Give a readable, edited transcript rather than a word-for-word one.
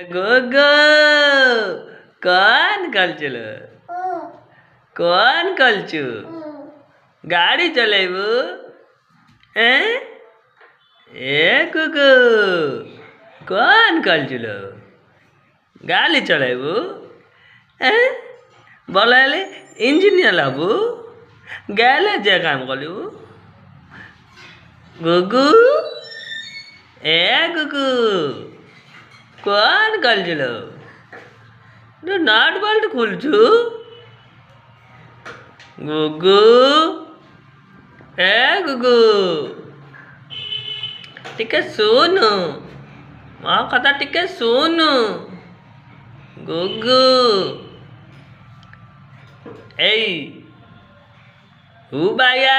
गोगो कौन कलचुल कौन कलचु गाड़ी चलेबू ए गुगु कौन कलचुल गाड़ी चलेबू बोले इंजीनियर लाबू गैले जे काम कलू गुगु ए गुगु कौन कलचुल तू नट बोल्ट खुलचु गुगु ए गुगु टिके सुनु मो कथा टिके सुनु गुगु ए हुबाया